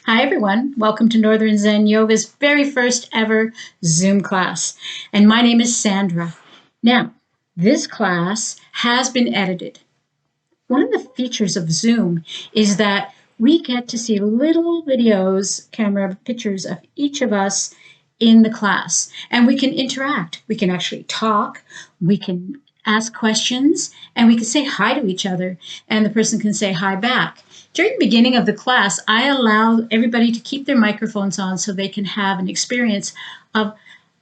Hi, everyone. Welcome to Northern Zen Yoga's very first ever Zoom class. And my name is Sandra. Now, this class has been edited. One of the features of Zoom is that we get to see little videos, camera pictures of each of us in the class, and we can interact. We can actually talk, we can ask questions, and we can say hi to each other, and the person can say hi back. During the beginning of the class, I allow everybody to keep their microphones on so they can have an experience of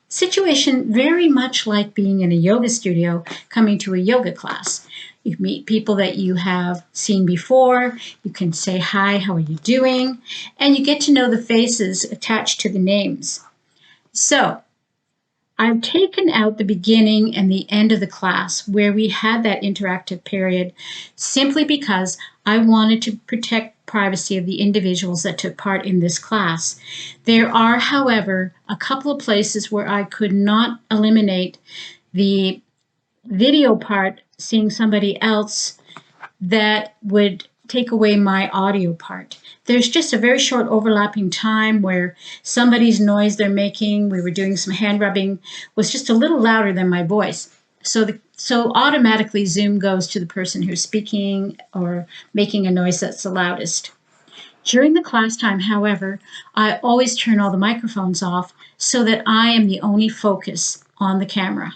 situation very much like being in a yoga studio coming to a yoga class. You meet people that you have seen before. You can say, hi, how are you doing? And you get to know the faces attached to the names. So I've taken out the beginning and the end of the class where we had that interactive period simply because I wanted to protect privacy of the individuals that took part in this class. There are, however, a couple of places where I could not eliminate the video part, seeing somebody else, that would take away my audio part. There's just a very short overlapping time where somebody's noise they're making, we were doing some hand rubbing, was just a little louder than my voice. So automatically Zoom goes to the person who's speaking or making a noise that's the loudest. During the class time, however, I always turn all the microphones off so that I am the only focus on the camera.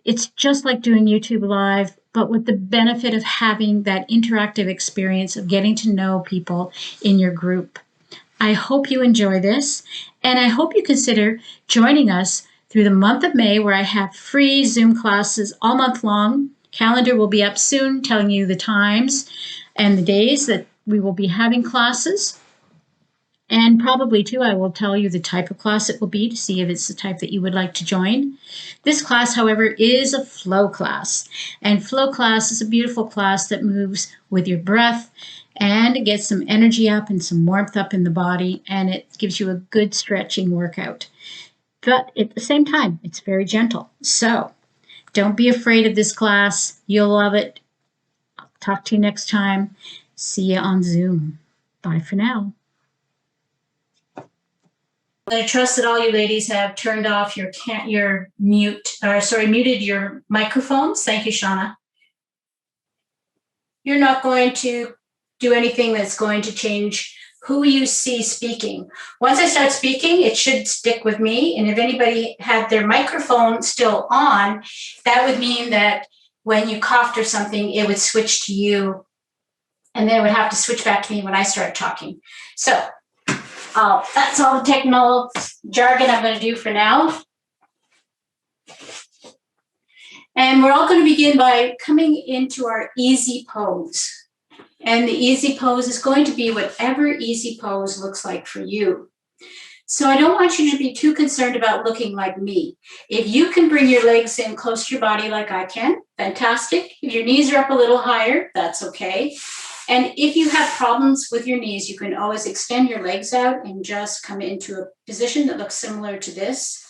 It's just like doing YouTube Live, but with the benefit of having that interactive experience of getting to know people in your group. I hope you enjoy this, and I hope you consider joining us through the month of May, where I have free Zoom classes all month long. Calendar will be up soon telling you the times and the days that we will be having classes. And probably too, I will tell you the type of class it will be to see if it's the type that you would like to join. This class, however, is a flow class. And flow class is a beautiful class that moves with your breath and it gets some energy up and some warmth up in the body, and it gives you a good stretching workout. But at the same time, it's very gentle. So don't be afraid of this class. You'll love it. I'll talk to you next time. See you on Zoom. Bye for now. I trust that all you ladies have turned off your muted your microphones. Thank you, Shauna. You're not going to do anything that's going to change who you see speaking. Once I start speaking, it should stick with me. And if anybody had their microphone still on, that would mean that when you coughed or something, it would switch to you. And then it would have to switch back to me when I start talking. So that's all the technical jargon I'm going to do for now. And we're all going to begin by coming into our easy pose. And the easy pose is going to be whatever easy pose looks like for you. So I don't want you to be too concerned about looking like me. If you can bring your legs in close to your body like I can, fantastic. If your knees are up a little higher, that's okay. And if you have problems with your knees, you can always extend your legs out and just come into a position that looks similar to this.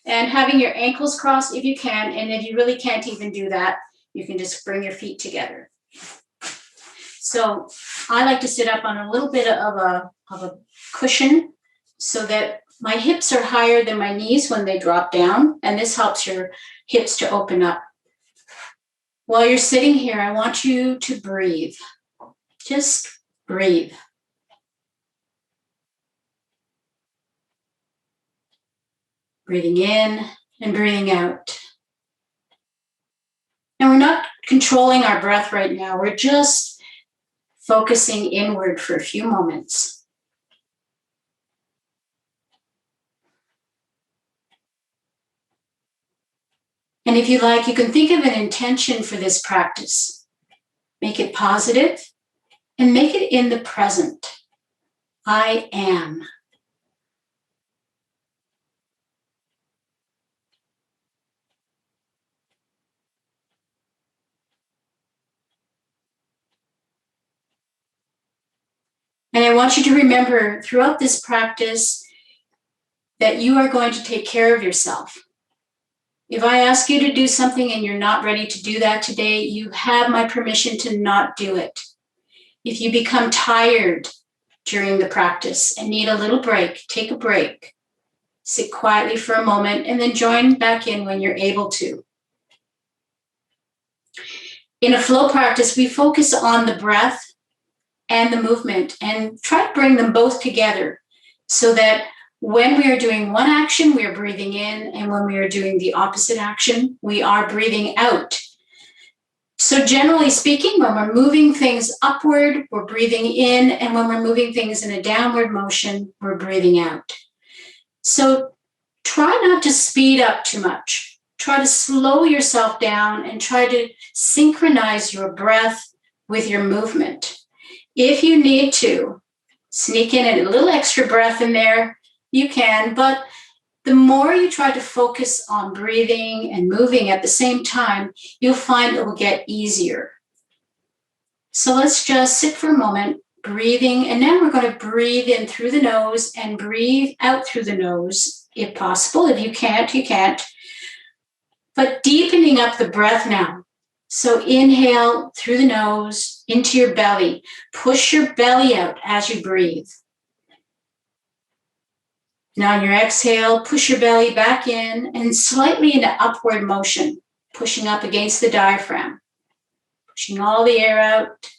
And having your ankles crossed if you can, and if you really can't even do that, you can just bring your feet together. So I like to sit up on a little bit of a cushion so that my hips are higher than my knees when they drop down, and this helps your hips to open up. While you're sitting here, I want you to breathe. Just breathe. Breathing in and breathing out. And we're not controlling our breath right now. We're just focusing inward for a few moments. And if you like, you can think of an intention for this practice. Make it positive and make it in the present. I am. And I want you to remember throughout this practice that you are going to take care of yourself. If I ask you to do something and you're not ready to do that today, you have my permission to not do it. If you become tired, during the practice and need a little break, take a break. Sit quietly for a moment and then join back in when you're able to. In a flow practice, we focus on the breath and the movement and try to bring them both together so that when we are doing one action, we are breathing in, and when we are doing the opposite action, we are breathing out. So generally speaking, when we're moving things upward, we're breathing in, and when we're moving things in a downward motion, we're breathing out. So try not to speed up too much. Try to slow yourself down and try to synchronize your breath with your movement. If you need to sneak in a little extra breath in there, you can, but the more you try to focus on breathing and moving at the same time, you'll find it will get easier. So let's just sit for a moment, breathing, and now we're going to breathe in through the nose and breathe out through the nose, if possible. If you can't, you can't. But deepening up the breath now. So inhale through the nose into your belly. Push your belly out as you breathe. Now on your exhale, push your belly back in and slightly into upward motion, pushing up against the diaphragm. Pushing all the air out.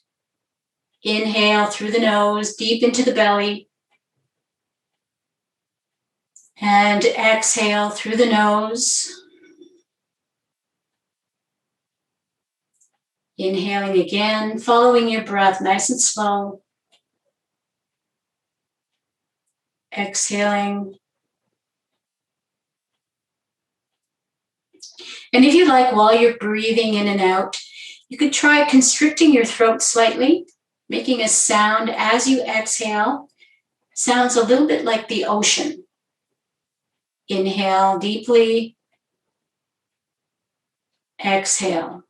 Inhale through the nose, deep into the belly. And exhale through the nose. Inhaling again, following your breath nice and slow. Exhaling. And if you like, while you're breathing in and out, you could try constricting your throat slightly, making a sound as you exhale. Sounds a little bit like the ocean. Inhale deeply. Exhale.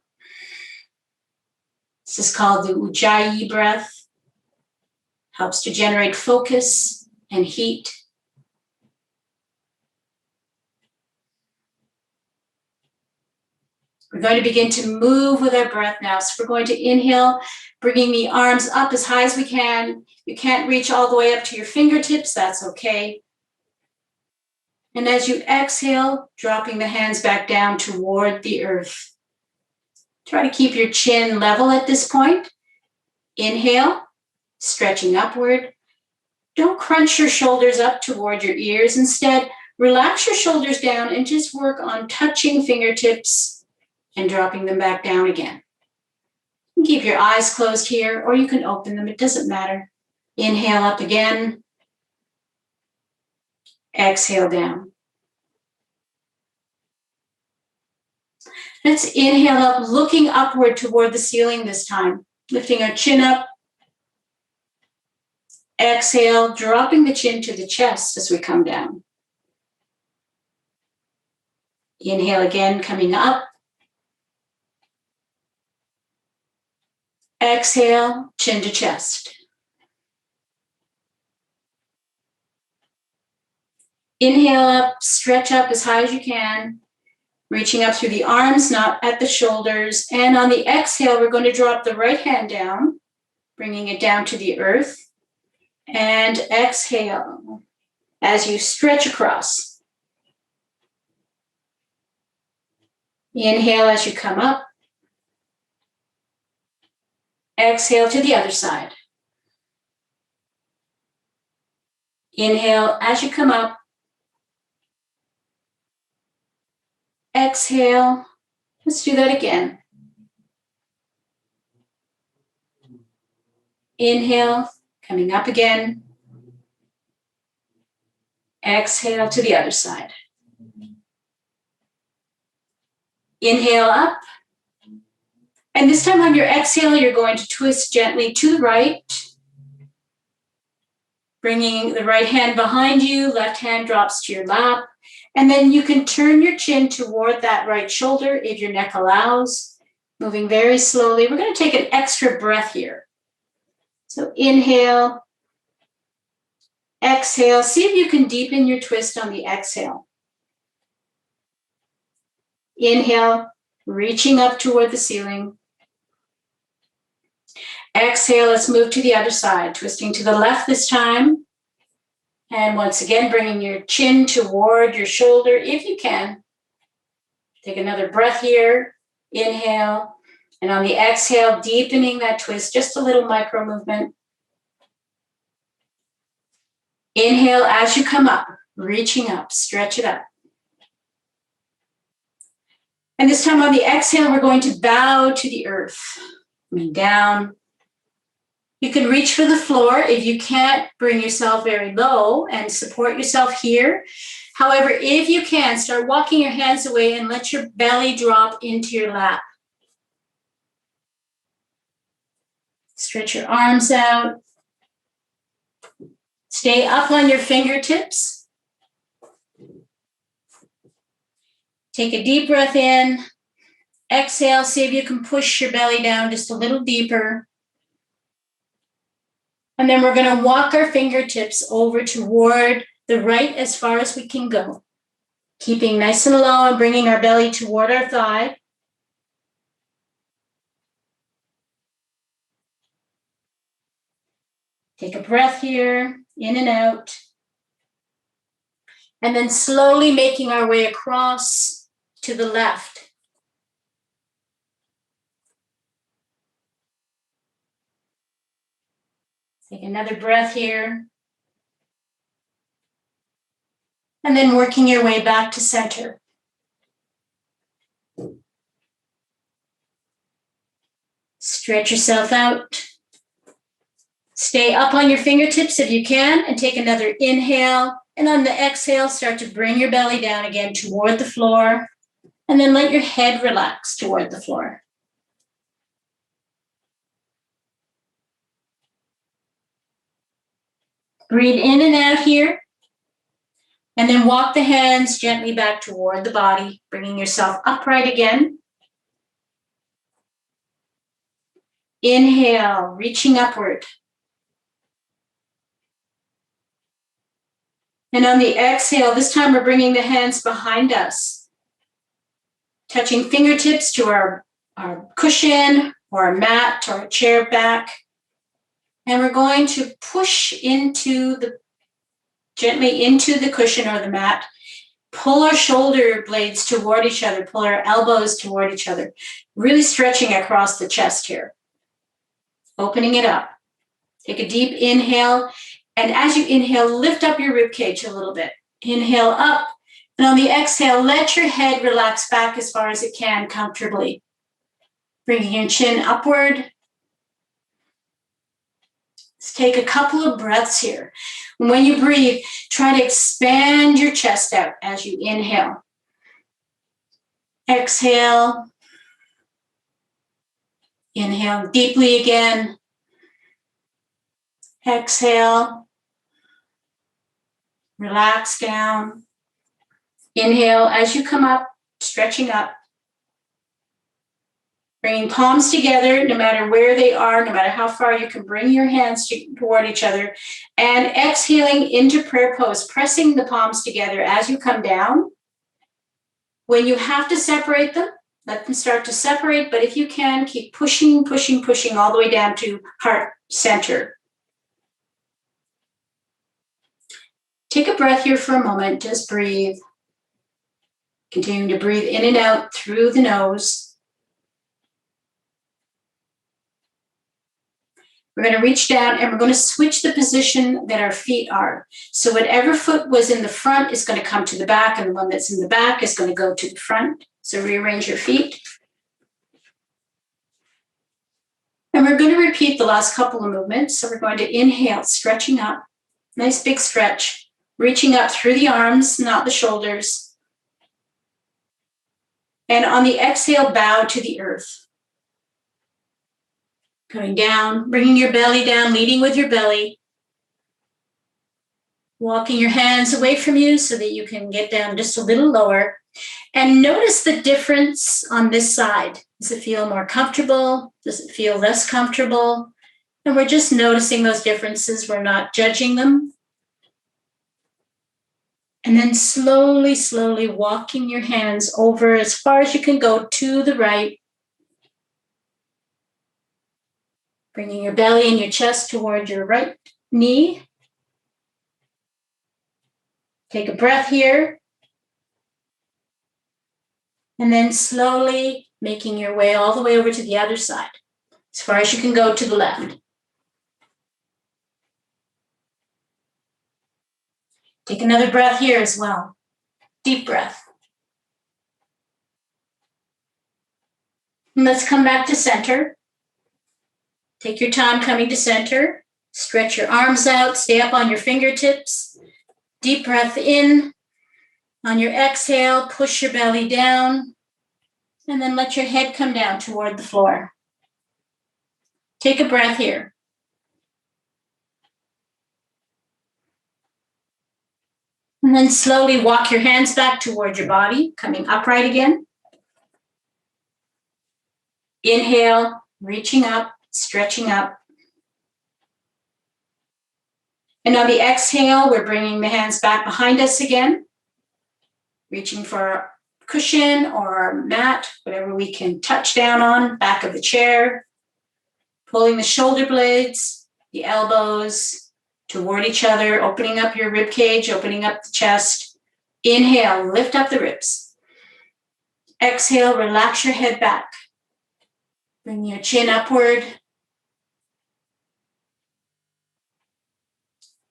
This is called the Ujjayi breath. Helps to generate focus and heat. We're going to begin to move with our breath now. So we're going to inhale, bringing the arms up as high as we can. You can't reach all the way up to your fingertips, that's okay. And as you exhale, dropping the hands back down toward the earth. Try to keep your chin level at this point. Inhale, stretching upward. Don't crunch your shoulders up toward your ears. Instead, relax your shoulders down and just work on touching fingertips and dropping them back down again. You can keep your eyes closed here, or you can open them. It doesn't matter. Inhale up again. Exhale down. Let's inhale up, looking upward toward the ceiling this time. Lifting our chin up. Exhale, dropping the chin to the chest as we come down. Inhale again, coming up. Exhale, chin to chest. Inhale up, stretch up as high as you can, reaching up through the arms, not at the shoulders. And on the exhale, we're going to drop the right hand down, bringing it down to the earth. And exhale as you stretch across. Inhale as you come up. Exhale to the other side. Inhale as you come up. Exhale. Let's do that again. Inhale, coming up again. Exhale to the other side. Inhale up. And this time on your exhale, you're going to twist gently to the right. Bringing the right hand behind you, left hand drops to your lap. And then you can turn your chin toward that right shoulder if your neck allows. Moving very slowly. We're going to take an extra breath here. So inhale. Exhale. See if you can deepen your twist on the exhale. Inhale, reaching up toward the ceiling. Exhale, let's move to the other side, twisting to the left this time. And once again, bringing your chin toward your shoulder if you can. Take another breath here. Inhale. And on the exhale, deepening that twist, just a little micro movement. Inhale as you come up, reaching up, stretch it up. And this time on the exhale, we're going to bow to the earth. Coming down. You can reach for the floor if you can't bring yourself very low and support yourself here. However, if you can, start walking your hands away and let your belly drop into your lap. Stretch your arms out. Stay up on your fingertips. Take a deep breath in. Exhale, see if you can push your belly down just a little deeper. And then we're going to walk our fingertips over toward the right as far as we can go. Keeping nice and low and bringing our belly toward our thigh. Take a breath here, in and out. And then slowly making our way across to the left. Take another breath here. And then working your way back to center. Stretch yourself out. Stay up on your fingertips if you can, and take another inhale. And on the exhale, start to bring your belly down again toward the floor. And then let your head relax toward the floor. Breathe in and out here. And then walk the hands gently back toward the body, bringing yourself upright again. Inhale, reaching upward. And on the exhale, this time we're bringing the hands behind us, touching fingertips to our cushion or our mat or our chair back. And we're going to push gently into the cushion or the mat, pull our shoulder blades toward each other, pull our elbows toward each other, really stretching across the chest here. Opening it up. Take a deep inhale. And as you inhale, lift up your rib cage a little bit. Inhale up. And on the exhale, let your head relax back as far as it can comfortably. Bringing your chin upward. Let's take a couple of breaths here. When you breathe, try to expand your chest out as you inhale. Exhale. Inhale deeply again. Exhale. Relax down. Inhale as you come up, stretching up. Bringing palms together, no matter where they are, no matter how far you can bring your hands toward each other. And exhaling into prayer pose, pressing the palms together as you come down. When you have to separate them, let them start to separate. But if you can, keep pushing, pushing, pushing all the way down to heart center. Take a breath here for a moment. Just breathe. Continuing to breathe in and out through the nose. We're going to reach down and we're going to switch the position that our feet are. So whatever foot was in the front is going to come to the back, and the one that's in the back is going to go to the front. So rearrange your feet. And we're going to repeat the last couple of movements. So we're going to inhale, stretching up. Nice big stretch. Reaching up through the arms, not the shoulders. And on the exhale, bow to the earth. Going down, bringing your belly down, leading with your belly. Walking your hands away from you so that you can get down just a little lower. And notice the difference on this side. Does it feel more comfortable? Does it feel less comfortable? And we're just noticing those differences. We're not judging them. And then slowly, slowly walking your hands over as far as you can go to the right. Bringing your belly and your chest toward your right knee. Take a breath here. And then slowly making your way all the way over to the other side, as far as you can go to the left. Take another breath here as well. Deep breath. And let's come back to center. Take your time coming to center. Stretch your arms out, stay up on your fingertips. Deep breath in. On your exhale, push your belly down. And then let your head come down toward the floor. Take a breath here. And then slowly walk your hands back toward your body, coming upright again. Inhale, reaching up, stretching up. And on the exhale, we're bringing the hands back behind us again, reaching for a cushion or mat, whatever we can touch down on, back of the chair, pulling the shoulder blades, the elbows toward each other, opening up your rib cage, opening up the chest. Inhale, lift up the ribs. Exhale, relax your head back. Bring your chin upward.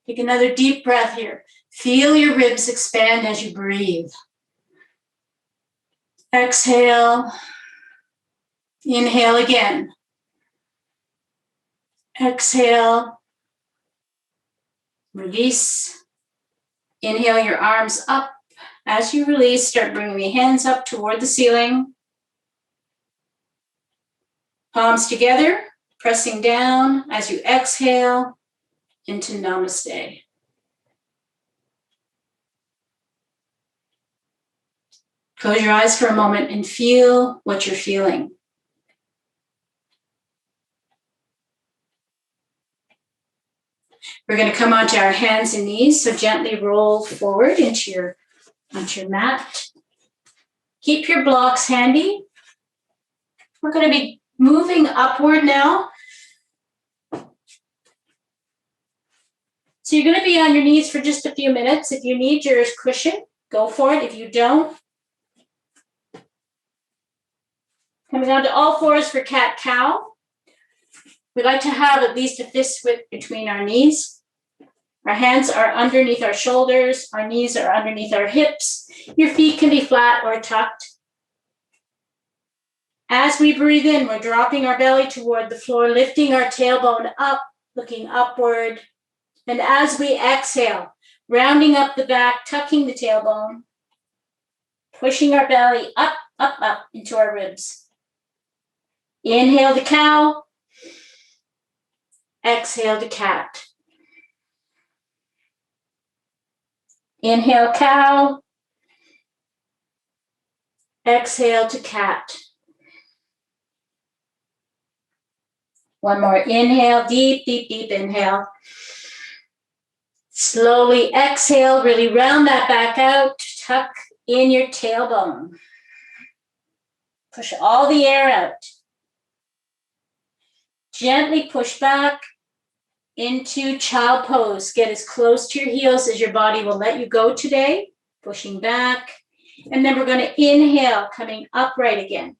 Take another deep breath here. Feel your ribs expand as you breathe. Exhale. Inhale again. Exhale. Release. Inhale your arms up. As you release, start bringing the hands up toward the ceiling. Palms together, pressing down as you exhale into Namaste. Close your eyes for a moment and feel what you're feeling. We're going to come onto our hands and knees, so gently roll forward onto your mat. Keep your blocks handy. We're going to be moving upward now. So you're going to be on your knees for just a few minutes. If you need your cushion, go for it. If you don't, coming onto all fours for cat-cow. We like to have at least a fist width between our knees. Our hands are underneath our shoulders. Our knees are underneath our hips. Your feet can be flat or tucked. As we breathe in, we're dropping our belly toward the floor, lifting our tailbone up, looking upward. And as we exhale, rounding up the back, tucking the tailbone, pushing our belly up, up, up into our ribs. Inhale to cow. Exhale to cat. Inhale, cow. Exhale to cat. One more inhale, deep, deep, deep inhale. Slowly exhale, really round that back out. Tuck in your tailbone. Push all the air out. Gently push back into child pose. Get as close to your heels as your body will let you go today. Pushing back. And then we're going to inhale, coming upright again.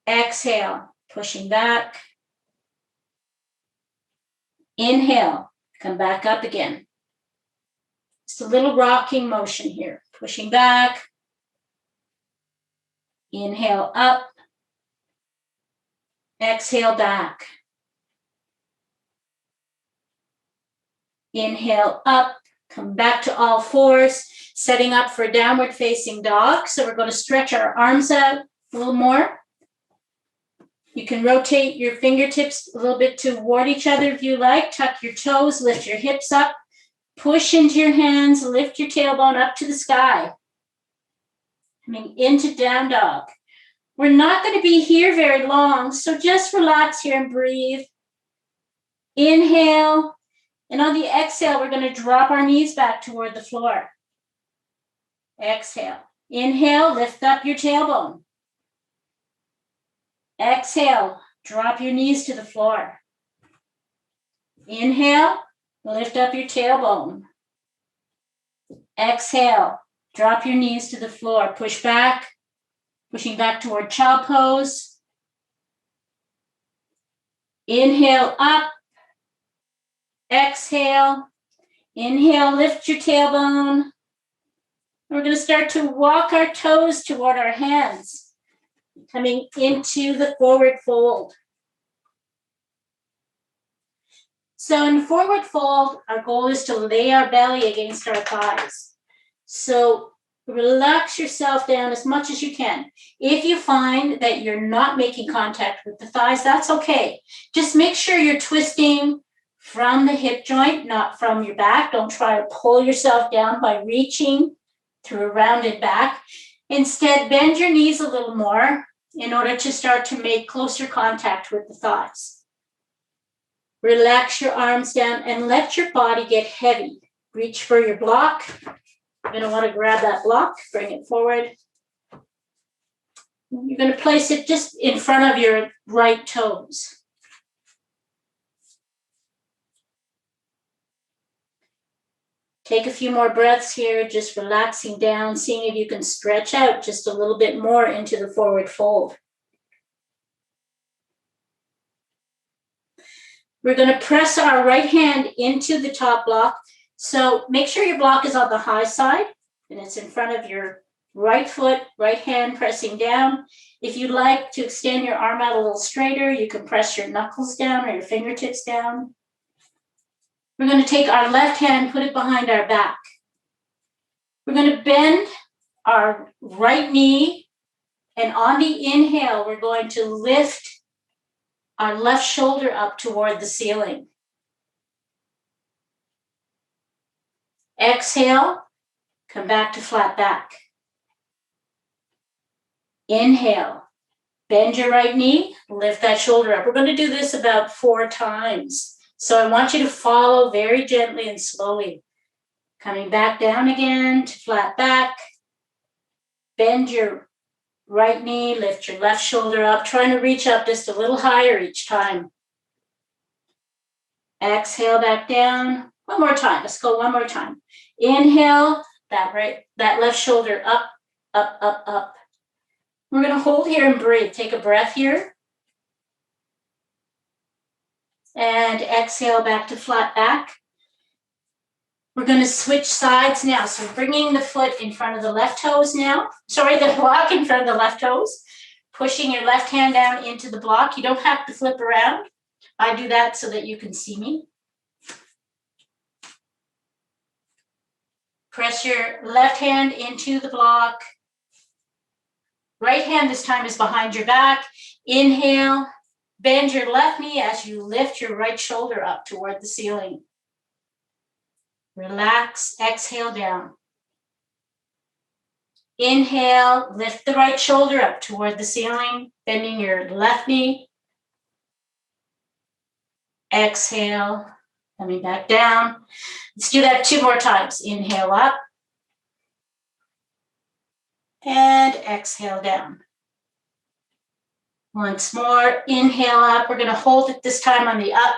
Exhale, pushing back. Inhale, come back up again. Just a little rocking motion here. Pushing back. Inhale up. Exhale back. Inhale up. Come back to all fours. Setting up for downward facing dog. So we're going to stretch our arms out a little more. You can rotate your fingertips a little bit toward each other if you like. Tuck your toes, lift your hips up. Push into your hands, lift your tailbone up to the sky. Coming into down dog. We're not going to be here very long, so just relax here and breathe. Inhale, and on the exhale, we're going to drop our knees back toward the floor. Exhale. Inhale, lift up your tailbone. Exhale, drop your knees to the floor. Inhale, lift up your tailbone. Exhale, drop your knees to the floor. Push back, pushing back toward child pose. Inhale up. Exhale. Inhale, lift your tailbone. We're going to start to walk our toes toward our hands, coming into the forward fold. So in forward fold, our goal is to lay our belly against our thighs. So relax yourself down as much as you can. If you find that you're not making contact with the thighs, that's okay. Just make sure you're twisting from the hip joint, not from your back. Don't try to pull yourself down by reaching through a rounded back. Instead, bend your knees a little more in order to start to make closer contact with the thighs. Relax your arms down and let your body get heavy. Reach for your block. You're going to want to grab that block, bring it forward. You're going to place it just in front of your right toes. Take a few more breaths here, just relaxing down, seeing if you can stretch out just a little bit more into the forward fold. We're going to press our right hand into the top block. So make sure your block is on the high side and it's in front of your right foot, right hand pressing down. If you'd like to extend your arm out a little straighter, you can press your knuckles down or your fingertips down. We're going to take our left hand, put it behind our back. We're going to bend our right knee, and on the inhale, we're going to lift our left shoulder up toward the ceiling. Exhale, come back to flat back. Inhale, bend your right knee, lift that shoulder up. We're going to do this about 4 times. So I want you to follow very gently and slowly. Coming back down again to flat back. Bend your right knee, lift your left shoulder up, trying to reach up just a little higher each time. Exhale back down. One more time. Let's go one more time. Inhale, that left shoulder up, up, up, up. We're going to hold here and breathe. Take a breath here. And exhale back to flat back. We're going to switch sides now. So bringing the foot in front of the left toes now. Sorry, the block in front of the left toes. Pushing your left hand down into the block. You don't have to flip around. I do that so that you can see me. Press your left hand into the block. Right hand this time is behind your back. Inhale. Bend your left knee as you lift your right shoulder up toward the ceiling. Relax, exhale down. Inhale, lift the right shoulder up toward the ceiling, bending your left knee. Exhale, coming back down. Let's do that 2 more times. Inhale up. And exhale down. Once more, inhale up. We're going to hold it this time on the up.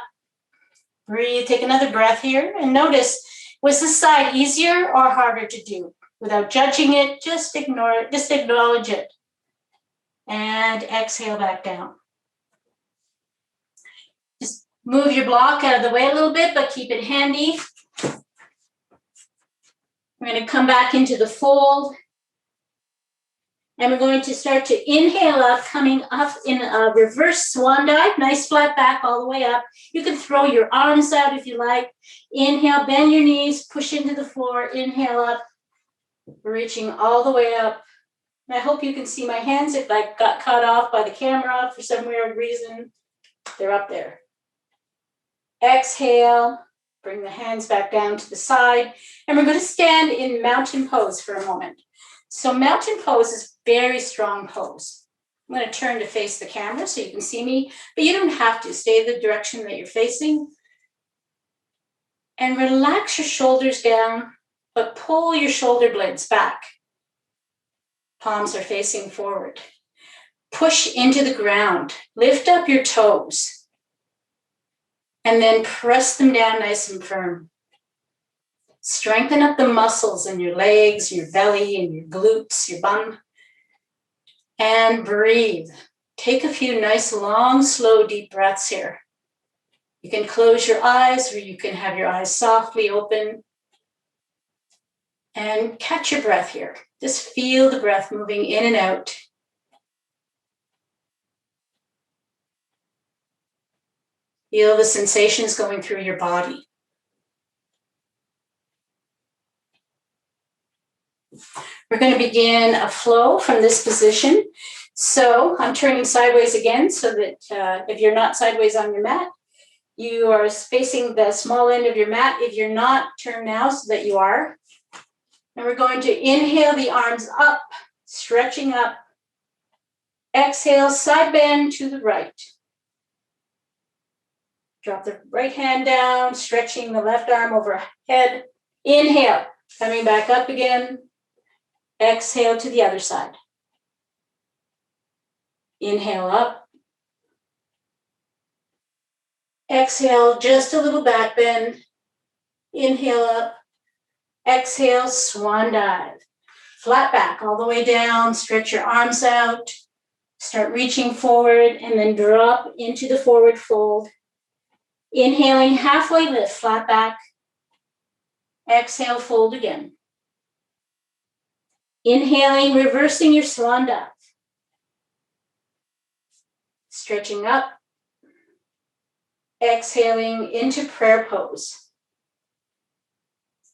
Breathe, take another breath here. And notice, was this side easier or harder to do? Without judging it, just ignore it, just acknowledge it. And exhale back down. Just move your block out of the way a little bit, but keep it handy. We're going to come back into the fold. And we're going to start to inhale up, coming up in a reverse swan dive. Nice flat back all the way up. You can throw your arms out if you like. Inhale, bend your knees, push into the floor. Inhale up, reaching all the way up. And I hope you can see my hands. If I got cut off by the camera for some weird reason, they're up there. Exhale, bring the hands back down to the side. And we're going to stand in mountain pose for a moment. So mountain pose is a very strong pose. I'm going to turn to face the camera so you can see me, but you don't have to. Stay the direction that you're facing. And relax your shoulders down, but pull your shoulder blades back. Palms are facing forward. Push into the ground. Lift up your toes. And then press them down nice and firm. Strengthen up the muscles in your legs, your belly, and your glutes, your bum. And breathe. Take a few nice, long, slow, deep breaths here. You can close your eyes or you can have your eyes softly open. And catch your breath here. Just feel the breath moving in and out. Feel the sensations going through your body. We're going to begin a flow from this position. So I'm turning sideways again so that if you're not sideways on your mat, you are facing the small end of your mat. If you're not, turn now so that you are. And we're going to inhale the arms up, stretching up. Exhale, side bend to the right. Drop the right hand down, stretching the left arm overhead. Inhale, coming back up again. Exhale to the other side. Inhale up. Exhale, just a little back bend. Inhale up. Exhale, swan dive. Flat back all the way down. Stretch your arms out. Start reaching forward and then drop into the forward fold. Inhaling, halfway lift, flat back. Exhale, fold again. Inhaling, reversing your swan dive. Stretching up. Exhaling into prayer pose.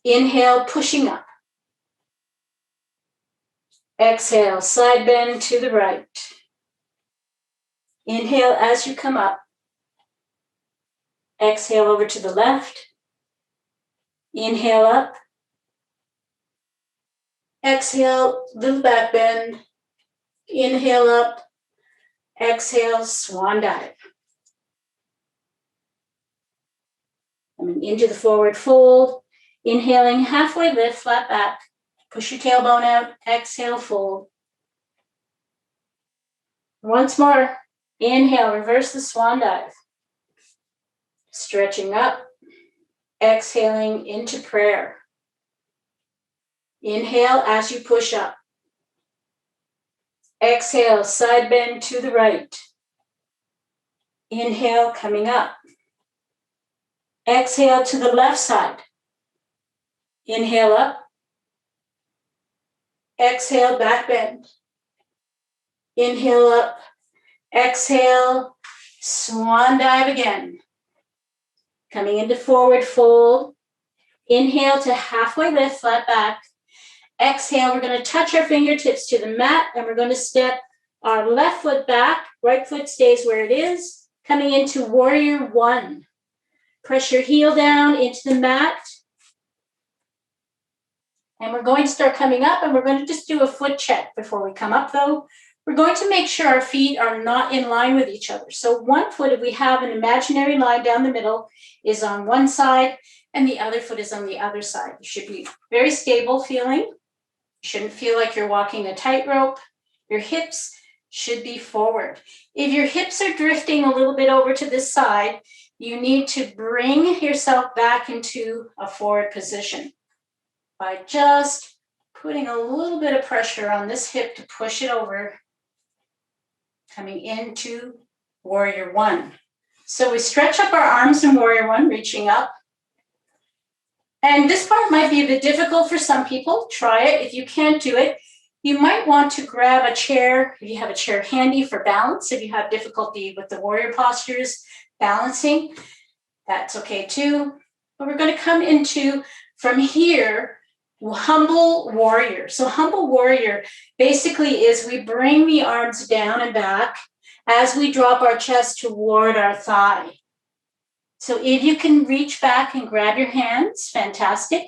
Inhale, pushing up. Exhale, side bend to the right. Inhale as you come up. Exhale over to the left. Inhale up. Exhale, little back bend. Inhale up. Exhale, swan dive. Coming into the forward fold. Inhaling, halfway lift, flat back. Push your tailbone out. Exhale, fold. Once more. Inhale, reverse the swan dive. Stretching up. Exhaling into prayer. Inhale as you push up. Exhale, side bend to the right. Inhale, coming up. Exhale to the left side. Inhale up. Exhale, back bend. Inhale up. Exhale, swan dive again. Coming into forward fold. Inhale to halfway lift, flat back. Exhale, we're going to touch our fingertips to the mat and we're going to step our left foot back. Right foot stays where it is. Coming into warrior one. Press your heel down into the mat. And we're going to start coming up and we're going to just do a foot check before we come up though. We're going to make sure our feet are not in line with each other. So one foot, if we have an imaginary line down the middle, is on one side and the other foot is on the other side. You should be very stable feeling. You shouldn't feel like you're walking a tightrope. Your hips should be forward. If your hips are drifting a little bit over to this side, you need to bring yourself back into a forward position by just putting a little bit of pressure on this hip to push it over, coming into warrior one. So we stretch up our arms in warrior one, reaching up. And this part might be a bit difficult for some people. Try it. If you can't do it, you might want to grab a chair. If you have a chair handy for balance, if you have difficulty with the warrior postures, balancing, that's okay too. But we're going to come into, from here, humble warrior. So humble warrior basically is we bring the arms down and back as we drop our chest toward our thigh. So if you can reach back and grab your hands, fantastic.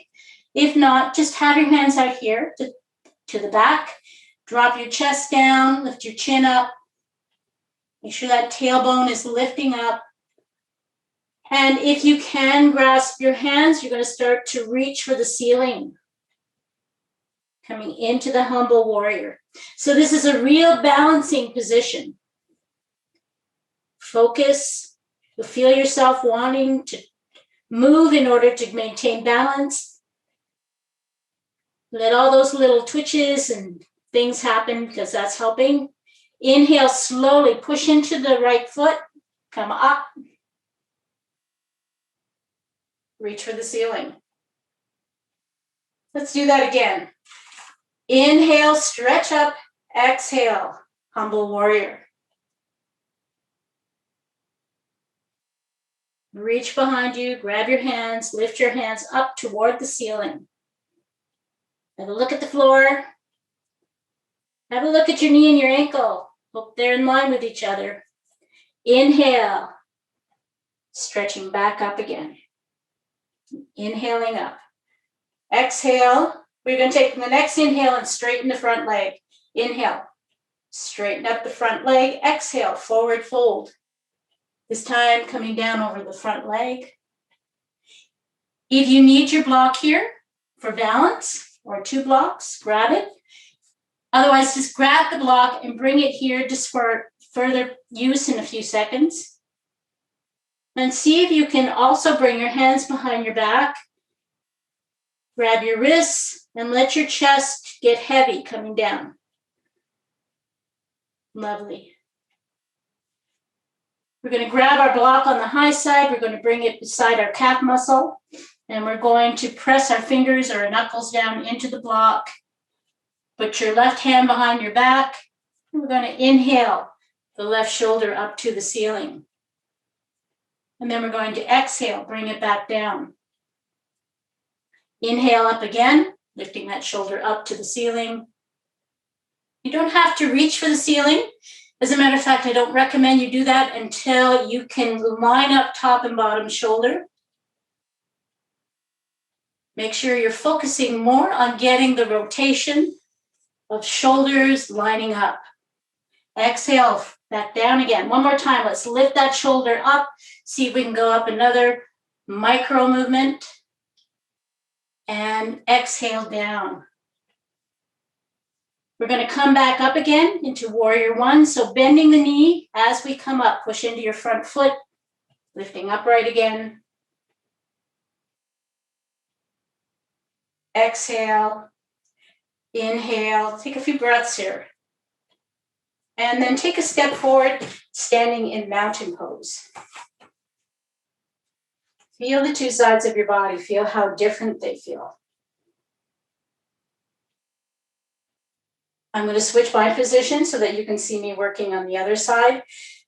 If not, just have your hands out here to the back. Drop your chest down, lift your chin up. Make sure that tailbone is lifting up. And if you can grasp your hands, you're going to start to reach for the ceiling. coming into the humble warrior. So this is a real balancing position. Focus. You'll feel yourself wanting to move in order to maintain balance. Let all those little twitches and things happen because that's helping. Inhale slowly, push into the right foot, come up. Reach for the ceiling. Let's do that again. Inhale, stretch up, exhale, humble warrior. Reach behind you, grab your hands, lift your hands up toward the ceiling. Have a look at the floor. Have a look at your knee and your ankle. Hope they're in line with each other. Inhale, stretching back up again. Inhaling up. Exhale. We're going to take the next inhale and straighten the front leg. Inhale. Straighten up the front leg. Exhale, forward fold. This time coming down over the front leg. If you need your block here for balance or 2 blocks, grab it. Otherwise, just grab the block and bring it here just for further use in a few seconds. And see if you can also bring your hands behind your back. Grab your wrists and let your chest get heavy coming down. Lovely. We're going to grab our block on the high side. We're going to bring it beside our calf muscle. And we're going to press our fingers or our knuckles down into the block. Put your left hand behind your back. And we're going to inhale the left shoulder up to the ceiling. And then we're going to exhale, bring it back down. Inhale up again, lifting that shoulder up to the ceiling. You don't have to reach for the ceiling. As a matter of fact, I don't recommend you do that until you can line up top and bottom shoulder. Make sure you're focusing more on getting the rotation of shoulders lining up. Exhale, back down again. One more time. Let's lift that shoulder up. See if we can go up another micro movement. And exhale down. We're going to come back up again into warrior 1. So bending the knee as we come up. Push into your front foot. Lifting upright again. Exhale. Inhale. Take a few breaths here. And then take a step forward, standing in mountain pose. Feel the 2 sides of your body. Feel how different they feel. I'm going to switch my position so that you can see me working on the other side.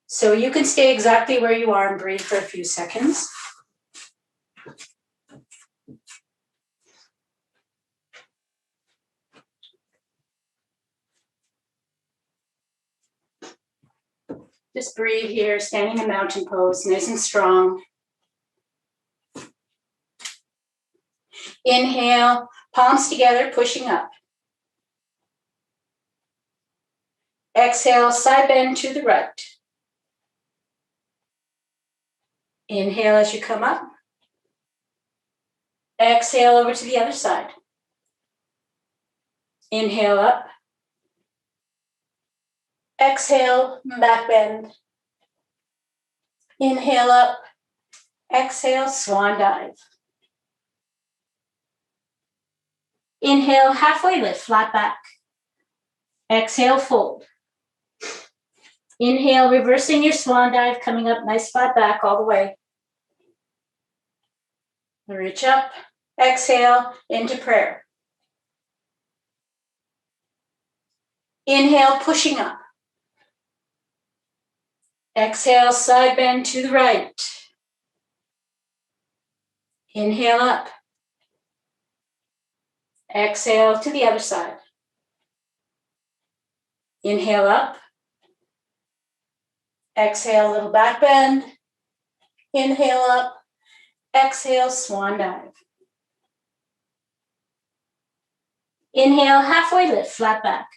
So you can stay exactly where you are and breathe for a few seconds. Just breathe here, standing in mountain pose, nice and strong. Inhale, palms together, pushing up. Exhale, side bend to the right. Inhale as you come up. Exhale over to the other side. Inhale up. Exhale, back bend. Inhale up. Exhale, swan dive. Inhale, halfway lift, flat back. Exhale, fold. Inhale, reversing your swan dive, coming up nice flat back all the way. Reach up. Exhale, into prayer. Inhale, pushing up. Exhale, side bend to the right. Inhale up. Exhale to the other side. Inhale up. Exhale, little back bend. Inhale up. Exhale, swan dive. Inhale, halfway lift, flat back.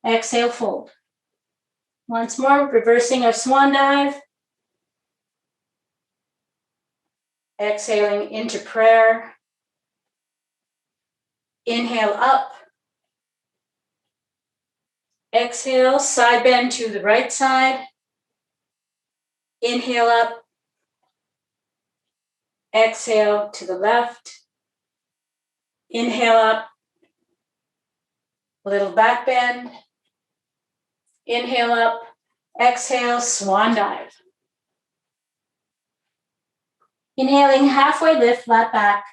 Exhale, fold. Once more, reversing our swan dive. Exhaling into prayer. Inhale up. Exhale, side bend to the right side. Inhale up. Exhale to the left. Inhale up. A little back bend. Inhale up. Exhale, swan dive. Inhaling, halfway lift, flat back.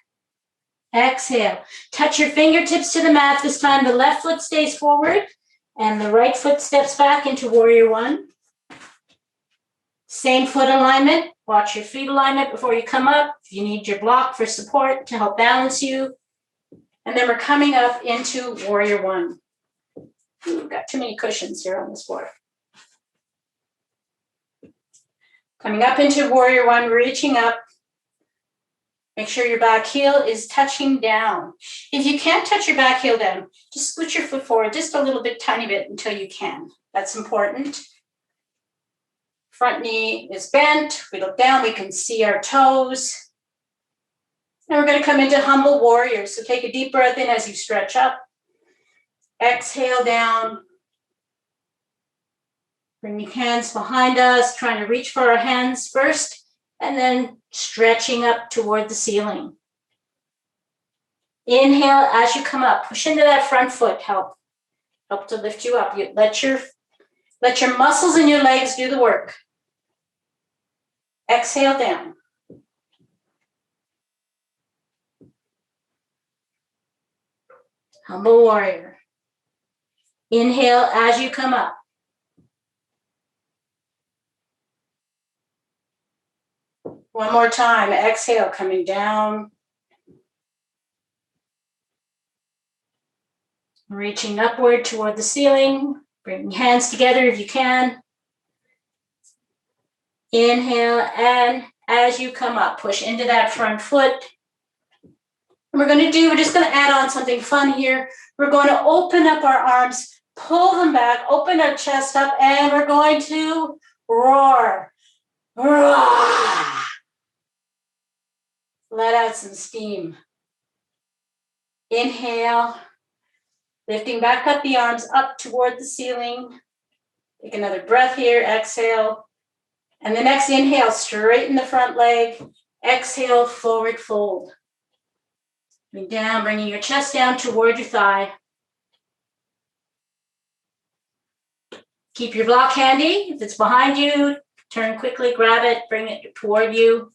Exhale. Touch your fingertips to the mat. This time the left foot stays forward and the right foot steps back into warrior one. Same foot alignment. Watch your feet alignment before you come up. If you need your block for support to help balance you. And then we're coming up into warrior one. We've got too many cushions here on this floor. Coming up into warrior one, reaching up. Make sure your back heel is touching down. If you can't touch your back heel down, just scoot your foot forward just a little bit, tiny bit until you can. That's important. Front knee is bent. We look down, we can see our toes. And we're going to come into humble warrior. So take a deep breath in as you stretch up. Exhale down. Bring your hands behind us, trying to reach for our hands first, and then stretching up toward the ceiling. Inhale as you come up. Push into that front foot. Help to lift you up. You let your muscles in your legs do the work. Exhale down. Humble warrior. Inhale as you come up. One more time. Exhale, coming down. Reaching upward toward the ceiling. Bring hands together if you can. Inhale, and as you come up, push into that front foot. And we're just going to add on something fun here. We're going to open up our arms, pull them back, open our chest up, and we're going to roar. Roar. Let out some steam. Inhale, lifting back up the arms up toward the ceiling. Take another breath here, exhale. And the next inhale, straighten the front leg. Exhale, forward fold. Bring down, bringing your chest down toward your thigh. Keep your block handy. If it's behind you, turn quickly, grab it, bring it toward you.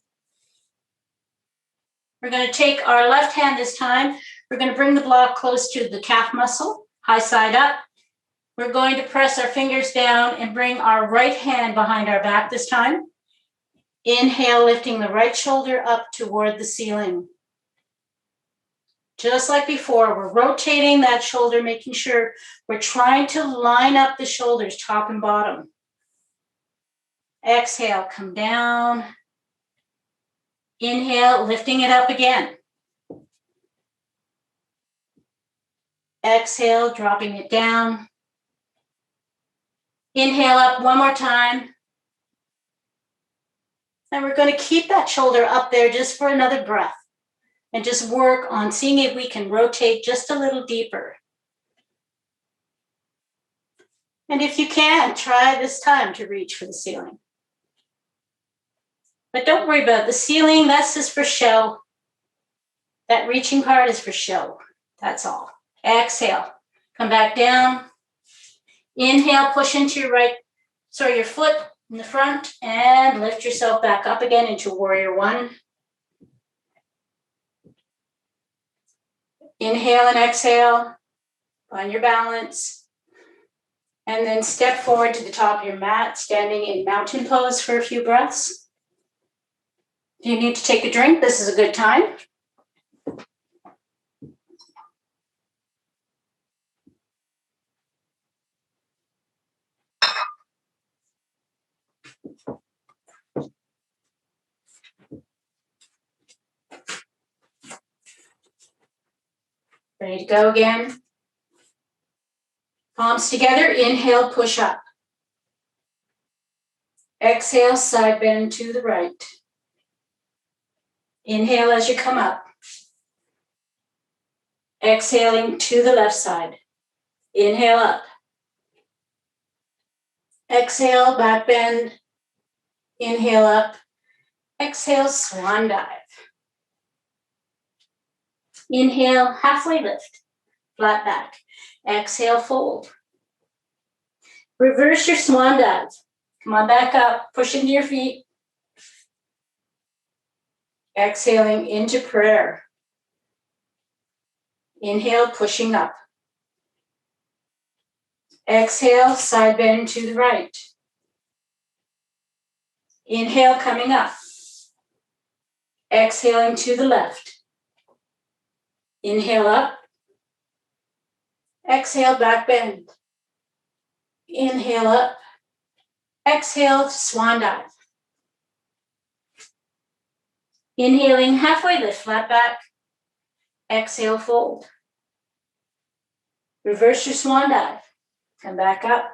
We're going to take our left hand this time. We're going to bring the block close to the calf muscle, high side up. We're going to press our fingers down and bring our right hand behind our back this time. Inhale, lifting the right shoulder up toward the ceiling. Just like before, we're rotating that shoulder, making sure we're trying to line up the shoulders, top and bottom. Exhale, come down. Inhale, lifting it up again. Exhale, dropping it down. Inhale up one more time. And we're going to keep that shoulder up there just for another breath. And just work on seeing if we can rotate just a little deeper. And if you can, try this time to reach for the ceiling. But don't worry about the ceiling, that's just for show. That reaching part is for show. That's all. Exhale. Come back down. Inhale, push into your foot in the front and lift yourself back up again into warrior one. Inhale and exhale. Find your balance. And then step forward to the top of your mat, standing in mountain pose for a few breaths. If you need to take a drink, this is a good time. Ready to go again. Palms together, inhale, push up. Exhale, side bend to the right. Inhale as you come up. Exhaling to the left side. Inhale up. Exhale, back bend. Inhale up. Exhale, swan dive. Inhale, halfway lift. Flat back. Exhale, fold. Reverse your swan dive. Come on back up. Push into your feet. Exhaling into prayer. Inhale, pushing up. Exhale, side bend to the right. Inhale, coming up. Exhaling to the left. Inhale up. Exhale, back bend. Inhale up. Exhale, swan dive. Inhaling, halfway lift, flat back. Exhale, fold. Reverse your swan dive. Come back up.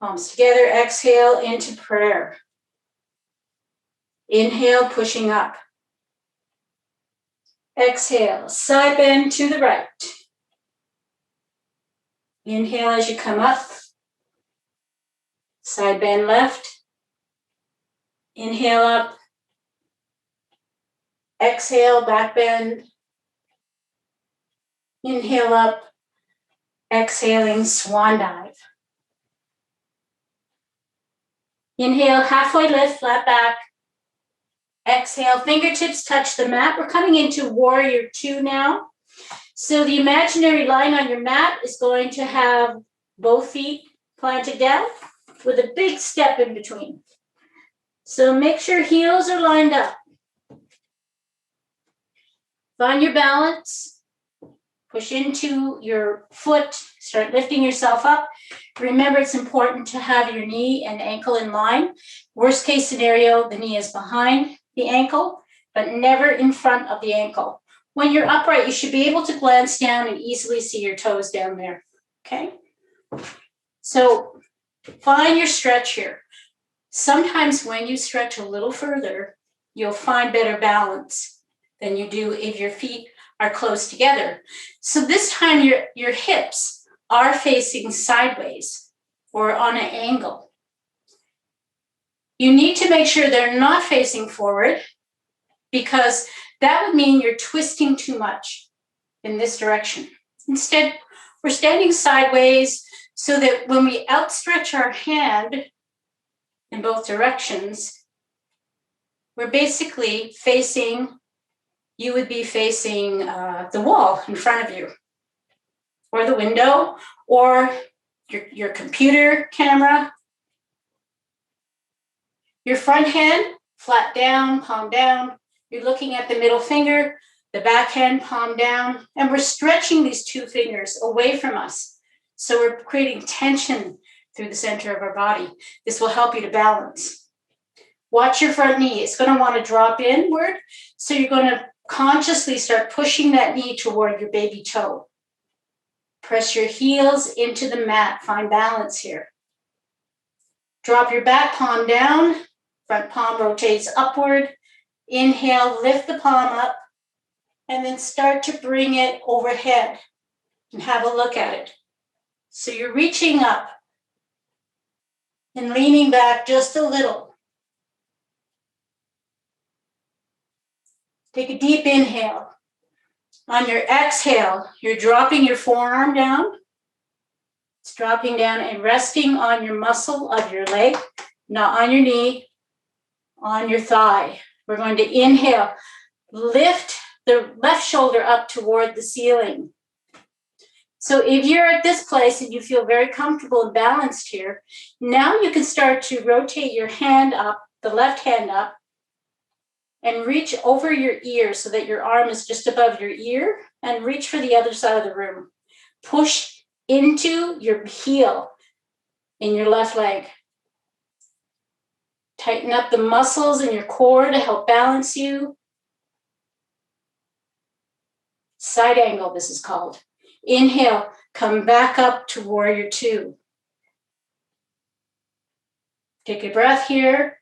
Palms together, exhale into prayer. Inhale, pushing up. Exhale, side bend to the right. Inhale as you come up. Side bend left. Inhale up. Exhale, back bend. Inhale up. Exhaling, swan dive. Inhale, halfway lift, flat back. Exhale, fingertips touch the mat. We're coming into warrior 2 now. So the imaginary line on your mat is going to have both feet planted down with a big step in between. So make sure heels are lined up. Find your balance. Push into your foot. Start lifting yourself up. Remember, it's important to have your knee and ankle in line. Worst case scenario, the knee is behind the ankle, but never in front of the ankle. When you're upright, you should be able to glance down and easily see your toes down there, okay? So find your stretch here. Sometimes when you stretch a little further, you'll find better balance than you do if your feet are close together. So this time your hips are facing sideways or on an angle. You need to make sure they're not facing forward because that would mean you're twisting too much in this direction. Instead, we're standing sideways so that when we outstretch our hand in both directions, we're basically facing, you would be facing the wall in front of you, or the window, or your computer camera. Your front hand, flat down, palm down. You're looking at the middle finger, the back hand, palm down, and we're stretching these two fingers away from us. So we're creating tension through the center of our body. This will help you to balance. Watch your front knee. It's going to want to drop inward. So you're going to consciously start pushing that knee toward your baby toe. Press your heels into the mat. Find balance here. Drop your back palm down. Front palm rotates upward. Inhale, lift the palm up, and then start to bring it overhead and have a look at it. So you're reaching up and leaning back just a little. Take a deep inhale. On your exhale, you're dropping your forearm down. It's dropping down and resting on your muscle of your leg, not on your knee, on your thigh. We're going to inhale, lift the left shoulder up toward the ceiling. So if you're at this place and you feel very comfortable and balanced here, now you can start to rotate your hand up, the left hand up, and reach over your ear so that your arm is just above your ear, and reach for the other side of the room. Push into your heel in your left leg. Tighten up the muscles in your core to help balance you. Side angle, this is called. Inhale, come back up to warrior 2. Take a breath here.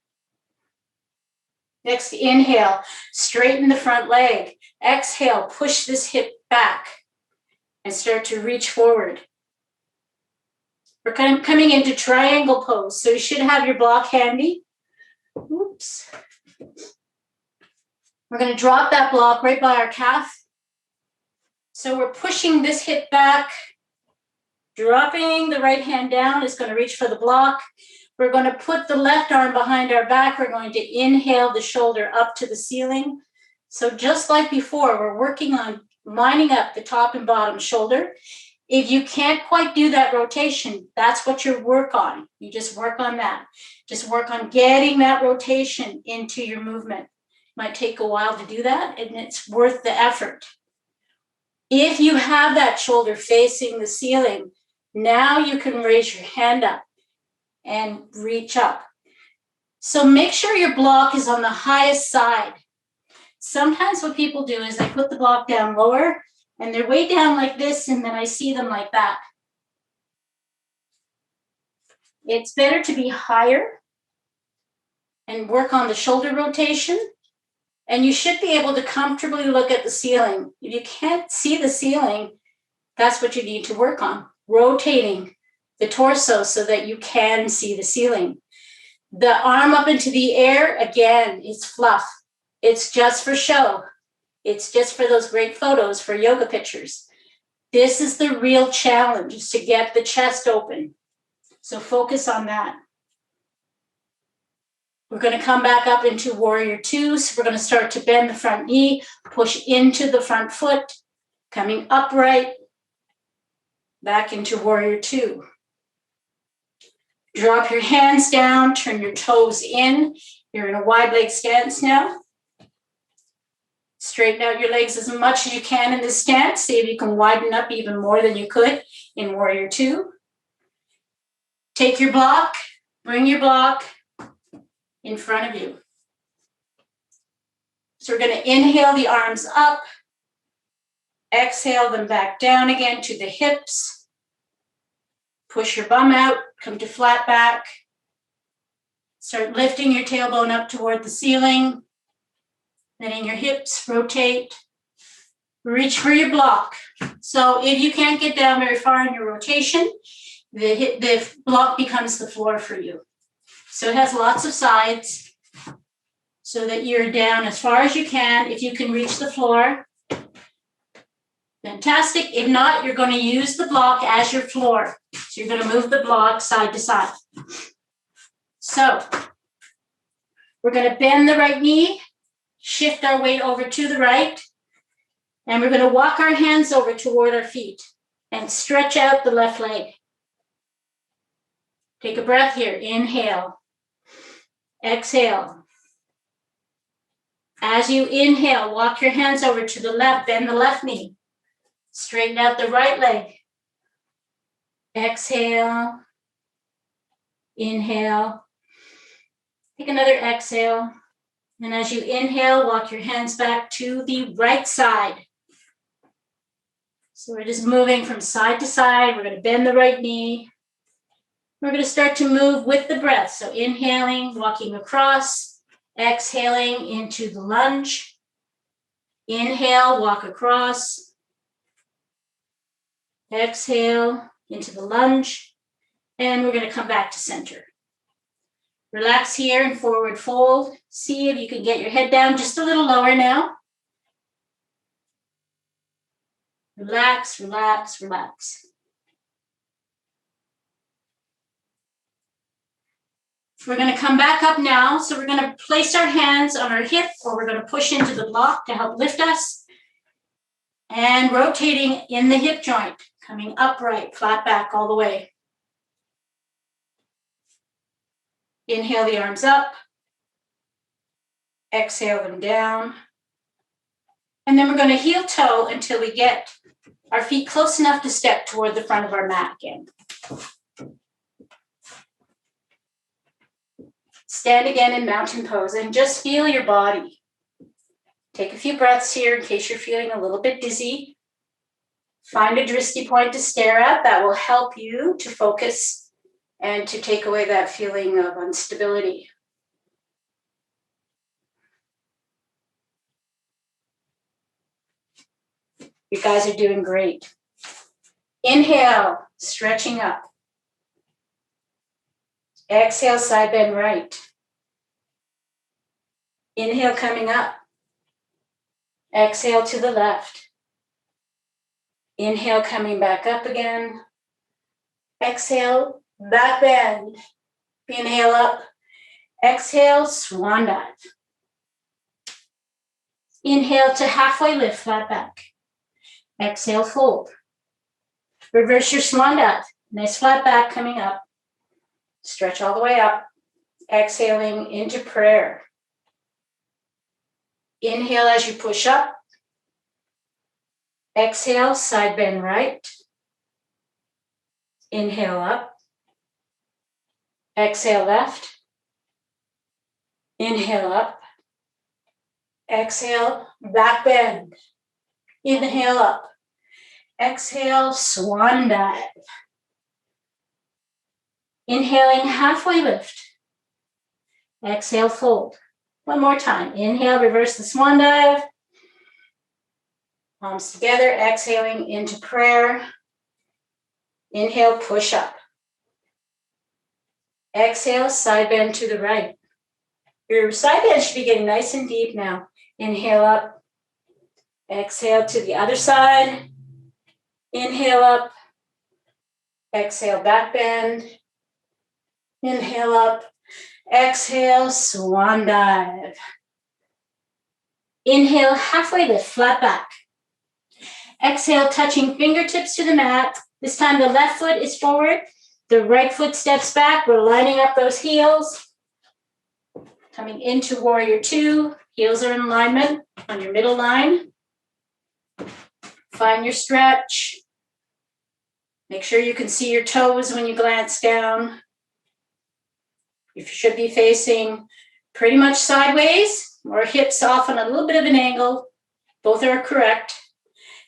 Next, inhale, straighten the front leg. Exhale, push this hip back and start to reach forward. We're kind of coming into triangle pose, so you should have your block handy. Oops. We're going to drop that block right by our calf. So we're pushing this hip back, dropping the right hand down. It's going to reach for the block. We're going to put the left arm behind our back. We're going to inhale the shoulder up to the ceiling. So just like before, we're working on lining up the top and bottom shoulder. If you can't quite do that rotation, that's what you work on. You just work on that. Just work on getting that rotation into your movement. Might take a while to do that, and it's worth the effort. If you have that shoulder facing the ceiling, now you can raise your hand up and reach up. So make sure your block is on the highest side. Sometimes what people do is they put the block down lower, and they're way down like this, and then I see them like that. It's better to be higher and work on the shoulder rotation, and you should be able to comfortably look at the ceiling. If you can't see the ceiling, that's what you need to work on, rotating the torso so that you can see the ceiling. The arm up into the air, again, is fluff. It's just for show. It's just for those great photos, for yoga pictures. This is the real challenge, is to get the chest open. So focus on that. We're going to come back up into warrior two. So we're going to start to bend the front knee, push into the front foot, coming upright, back into warrior two. Drop your hands down, turn your toes in. You're in a wide leg stance now. Straighten out your legs as much as you can in this stance. See if you can widen up even more than you could in warrior two. Take your block, bring your block in front of you. So we're going to inhale the arms up, exhale them back down again to the hips. Push your bum out, come to flat back. Start lifting your tailbone up toward the ceiling. Letting your hips rotate. Reach for your block. So if you can't get down very far in your rotation, the block becomes the floor for you. So it has lots of sides so that you're down as far as you can. If you can reach the floor, fantastic. If not, you're going to use the block as your floor. So you're going to move the block side to side. So we're going to bend the right knee, shift our weight over to the right, and we're going to walk our hands over toward our feet and stretch out the left leg. Take a breath here. Inhale. Exhale. As you inhale, walk your hands over to the left, bend the left knee. Straighten out the right leg. Exhale. Inhale. Take another exhale. And as you inhale, walk your hands back to the right side. So we're just moving from side to side. We're going to bend the right knee. We're going to start to move with the breath. So inhaling, walking across, exhaling into the lunge. Inhale, walk across. Exhale into the lunge. And we're going to come back to center. Relax here and forward fold. See if you can get your head down just a little lower now. Relax, relax, relax. We're going to come back up now. So we're going to place our hands on our hip, or we're going to push into the block to help lift us. And rotating in the hip joint, coming upright, flat back all the way. Inhale the arms up. Exhale them down. And then we're going to heel toe until we get our feet close enough to step toward the front of our mat again. Stand again in mountain pose and just feel your body. Take a few breaths here in case you're feeling a little bit dizzy. Find a drishti point to stare at. That will help you to focus and to take away that feeling of instability. You guys are doing great. Inhale, stretching up. Exhale, side bend right. Inhale, coming up. Exhale to the left. Inhale, coming back up again. Exhale, back bend. Inhale up. Exhale, swan dive. Inhale to halfway lift, flat back. Exhale, fold. Reverse your swan dive. Nice flat back coming up. Stretch all the way up. Exhaling into prayer. Inhale as you push up. Exhale, side bend right. Inhale up. Exhale left. Inhale up. Exhale, back bend. Inhale up. Exhale, swan dive. Inhaling, halfway lift. Exhale, fold. One more time. Inhale, reverse the swan dive. Palms together, exhaling into prayer. Inhale, push up. Exhale, side bend to the right. Your side bend should be getting nice and deep now. Inhale up. Exhale to the other side. Inhale up. Exhale, back bend. Inhale up. Exhale, swan dive. Inhale, halfway lift, flat back. Exhale, touching fingertips to the mat. This time the left foot is forward. The right foot steps back. We're lining up those heels. Coming into warrior two. Heels are in alignment on your middle line. Find your stretch. Make sure you can see your toes when you glance down. You should be facing pretty much sideways or hips off on a little bit of an angle. Both are correct.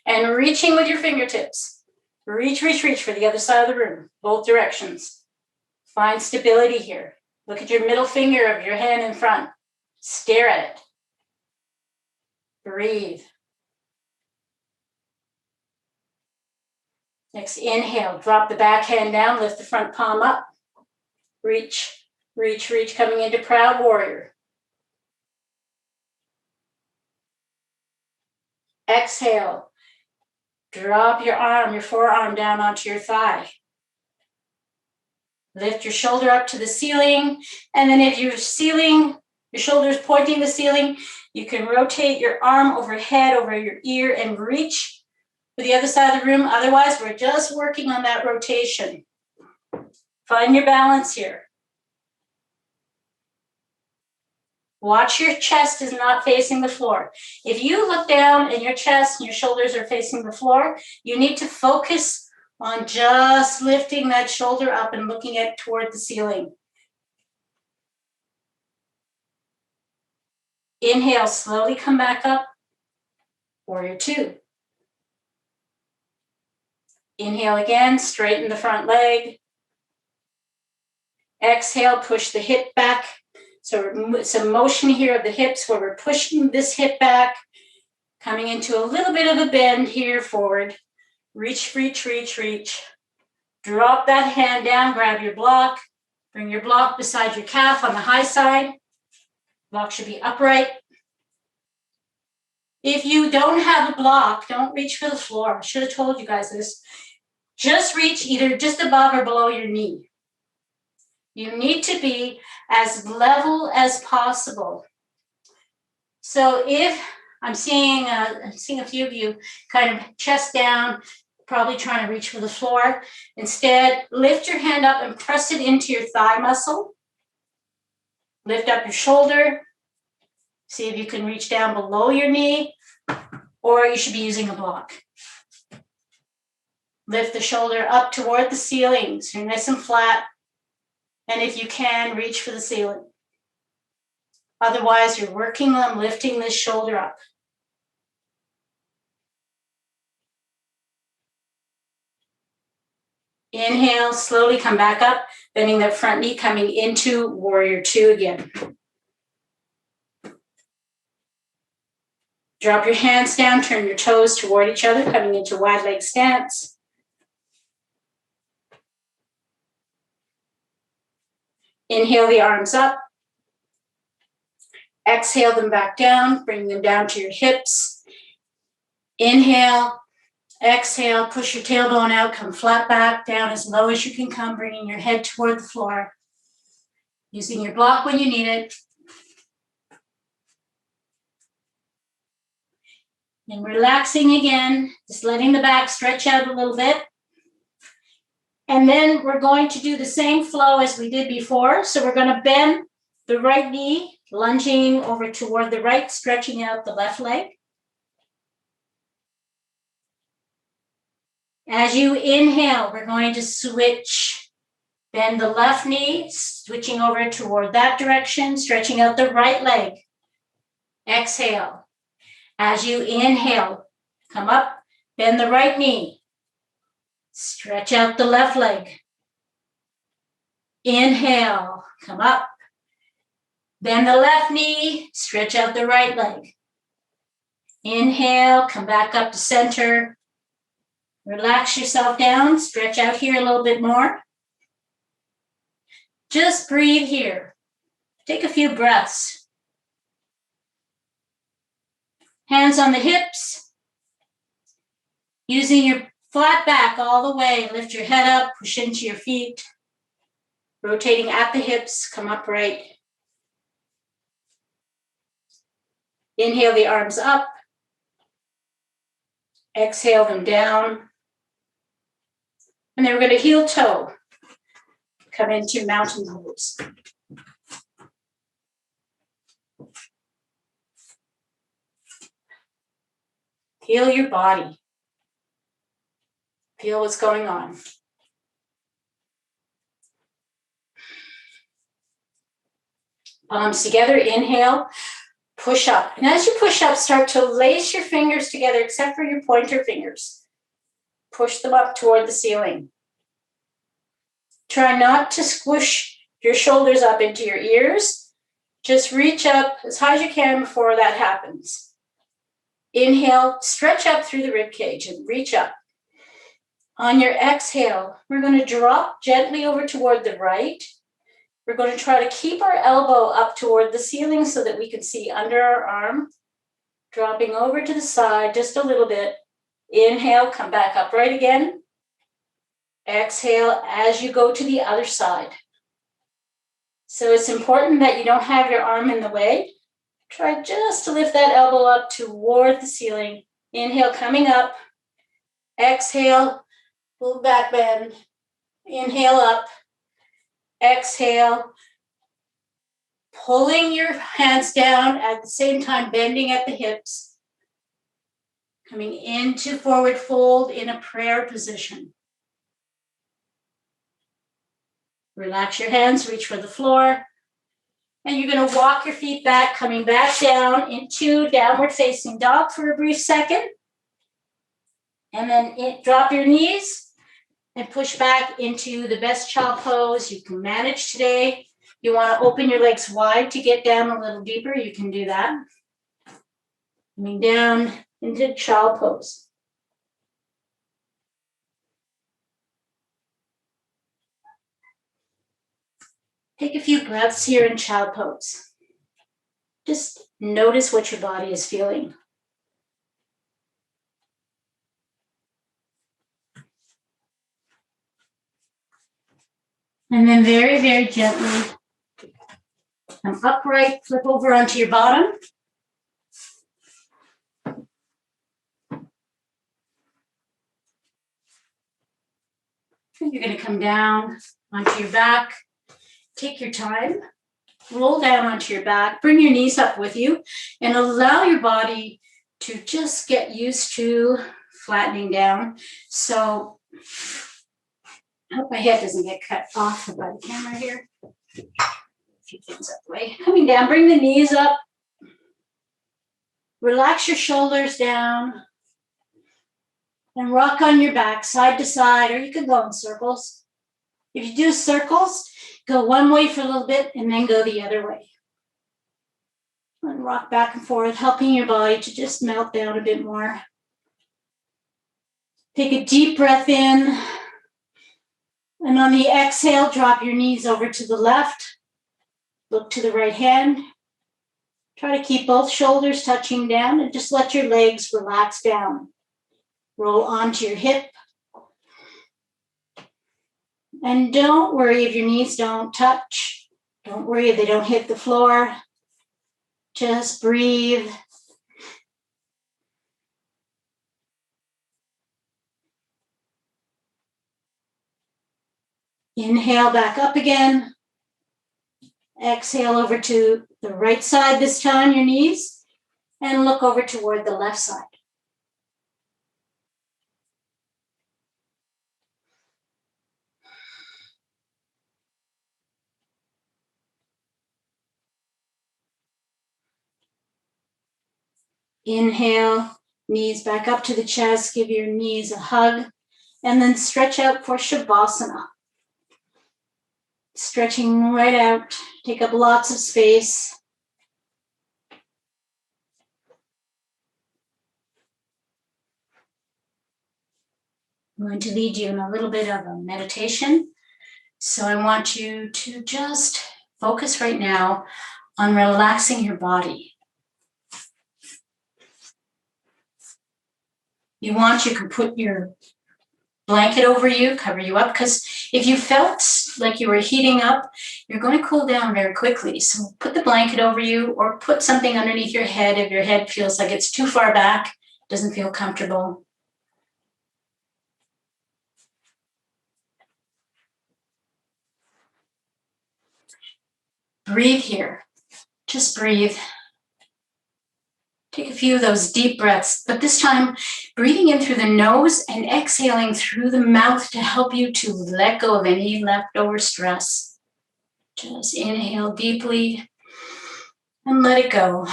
And reaching with your fingertips. Reach, reach, reach for the other side of the room, both directions. Find stability here. Look at your middle finger of your hand in front. Stare at it. Breathe. Next, inhale, drop the back hand down, lift the front palm up. Reach, reach, reach, coming into proud warrior. Exhale, drop your arm, your forearm down onto your thigh. Lift your shoulder up to the ceiling, and then if you're ceiling, your shoulder's pointing the ceiling, you can rotate your arm overhead, over your ear, and reach to the other side of the room. Otherwise, we're just working on that rotation. Find your balance here. Watch your chest is not facing the floor. If you look down and your chest and your shoulders are facing the floor, you need to focus on just lifting that shoulder up and looking at toward the ceiling. Inhale, slowly come back up. Warrior two. Inhale again, straighten the front leg. Exhale, push the hip back. So some motion here of the hips where we're pushing this hip back, coming into a little bit of a bend here forward. Reach, reach, reach, reach. Drop that hand down, grab your block. Bring your block beside your calf on the high side. Block should be upright. If you don't have a block, don't reach for the floor. I should have told you guys this. Just reach either just above or below your knee. You need to be as level as possible. So if I'm seeing a few of you kind of chest down, probably trying to reach for the floor. Instead, lift your hand up and press it into your thigh muscle. Lift up your shoulder. See if you can reach down below your knee, or you should be using a block. Lift the shoulder up toward the ceiling, so you're nice and flat. And if you can, reach for the ceiling. Otherwise, you're working on lifting this shoulder up. Inhale, slowly come back up, bending that front knee, coming into warrior two again. Drop your hands down, turn your toes toward each other, coming into wide leg stance. Inhale the arms up. Exhale them back down, bring them down to your hips. Inhale, exhale, push your tailbone out, come flat back down as low as you can come, bringing your head toward the floor. Using your block when you need it. And relaxing again, just letting the back stretch out a little bit. And then we're going to do the same flow as we did before. So we're going to bend the right knee, lunging over toward the right, stretching out the left leg. As you inhale, we're going to switch. Bend the left knee, switching over toward that direction, stretching out the right leg. Exhale. As you inhale, come up, bend the right knee. Stretch out the left leg. Inhale, come up. Bend the left knee, stretch out the right leg. Inhale, come back up to center. Relax yourself down, stretch out here a little bit more. Just breathe here. Take a few breaths. Hands on the hips. Using your flat back all the way, lift your head up, push into your feet. Rotating at the hips, come upright. Inhale the arms up. Exhale them down. And then we're going to heel toe. Come into mountain pose. Feel your body. Feel what's going on. Palms together, inhale, push up. And as you push up, start to lace your fingers together, except for your pointer fingers. Push them up toward the ceiling. Try not to squish your shoulders up into your ears. Just reach up as high as you can before that happens. Inhale, stretch up through the rib cage and reach up. On your exhale, we're going to drop gently over toward the right. We're going to try to keep our elbow up toward the ceiling so that we can see under our arm. Dropping over to the side just a little bit. Inhale, come back upright again. Exhale as you go to the other side. So it's important that you don't have your arm in the way. Try just to lift that elbow up toward the ceiling. Inhale, coming up. Exhale, full back bend. Inhale up. Exhale. Pulling your hands down at the same time, bending at the hips. Coming into forward fold in a prayer position. Relax your hands, reach for the floor. And you're going to walk your feet back, coming back down into downward facing dog for a brief second. And then drop your knees and push back into the best child pose you can manage today. You want to open your legs wide to get down a little deeper, you can do that. Coming down into child pose. Take a few breaths here in child pose. Just notice what your body is feeling. And then very, very gently come upright, flip over onto your bottom. And you're going to come down onto your back. Take your time, roll down onto your back, bring your knees up with you, and allow your body to just get used to flattening down. So I hope my head doesn't get cut off by the camera here. A few things up the way. Coming down, bring the knees up. Relax your shoulders down. And rock on your back, side to side, or you can go in circles. If you do circles, go one way for a little bit and then go the other way. And rock back and forth, helping your body to just melt down a bit more. Take a deep breath in. And on the exhale, drop your knees over to the left. Look to the right hand. Try to keep both shoulders touching down and just let your legs relax down. Roll onto your hip. And don't worry if your knees don't touch. Don't worry if they don't hit the floor. Just breathe. Inhale back up again. Exhale over to the right side this time, your knees, and look over toward the left side. Inhale, knees back up to the chest, give your knees a hug, and then stretch out for Shavasana. Stretching right out, take up lots of space. I'm going to lead you in a little bit of a meditation. So I want you to just focus right now on relaxing your body. You can put your blanket over you, cover you up, because if you felt like you were heating up, you're going to cool down very quickly. So put the blanket over you or put something underneath your head if your head feels like it's too far back, doesn't feel comfortable. Breathe here. Just breathe. Take a few of those deep breaths, but this time breathing in through the nose and exhaling through the mouth to help you to let go of any leftover stress. Just inhale deeply and let it go.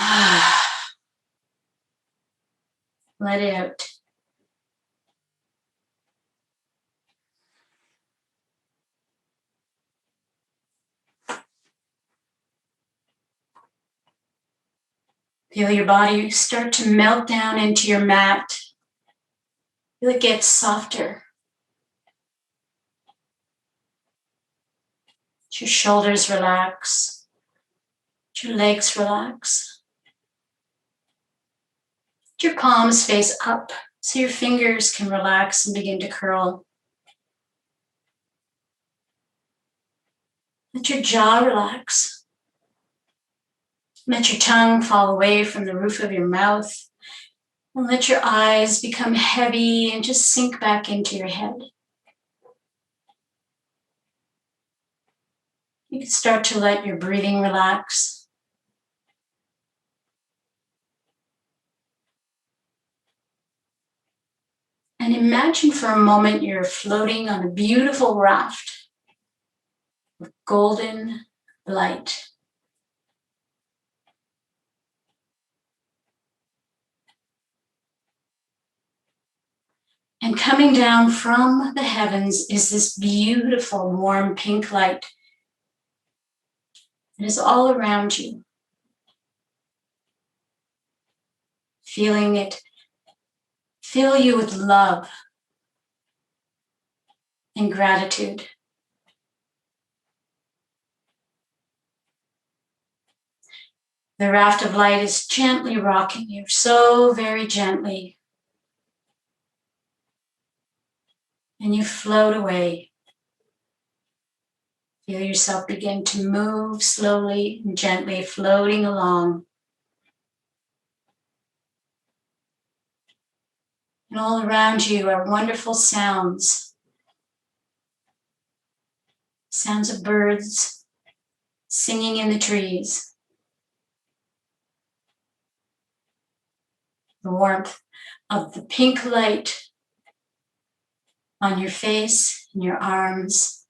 Let it out. Feel your body start to melt down into your mat. Feel it get softer. Let your shoulders relax. Let your legs relax. Let your palms face up so your fingers can relax and begin to curl. Let your jaw relax. Let your tongue fall away from the roof of your mouth. And let your eyes become heavy and just sink back into your head. You can start to let your breathing relax. And imagine for a moment you're floating on a beautiful raft of golden light. And coming down from the heavens is this beautiful, warm pink light. It is all around you. Feeling it fill you with love and gratitude. The raft of light is gently rocking you, so very gently. And you float away. Feel yourself begin to move slowly and gently, floating along. And all around you are wonderful sounds. Sounds of birds singing in the trees. The warmth of the pink light on your face and your arms.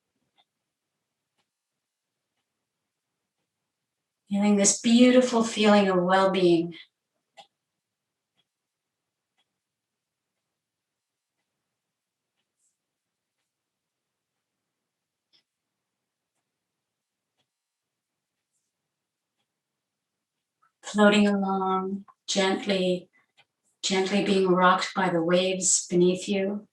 Feeling this beautiful feeling of well-being. floating along, gently being rocked by the waves beneath you.